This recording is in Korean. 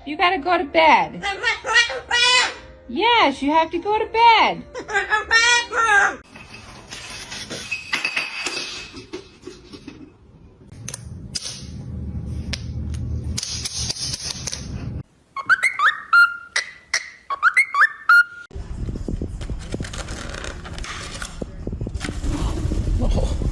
You gotta go to bed. Yes, you have to go to bed. Oh.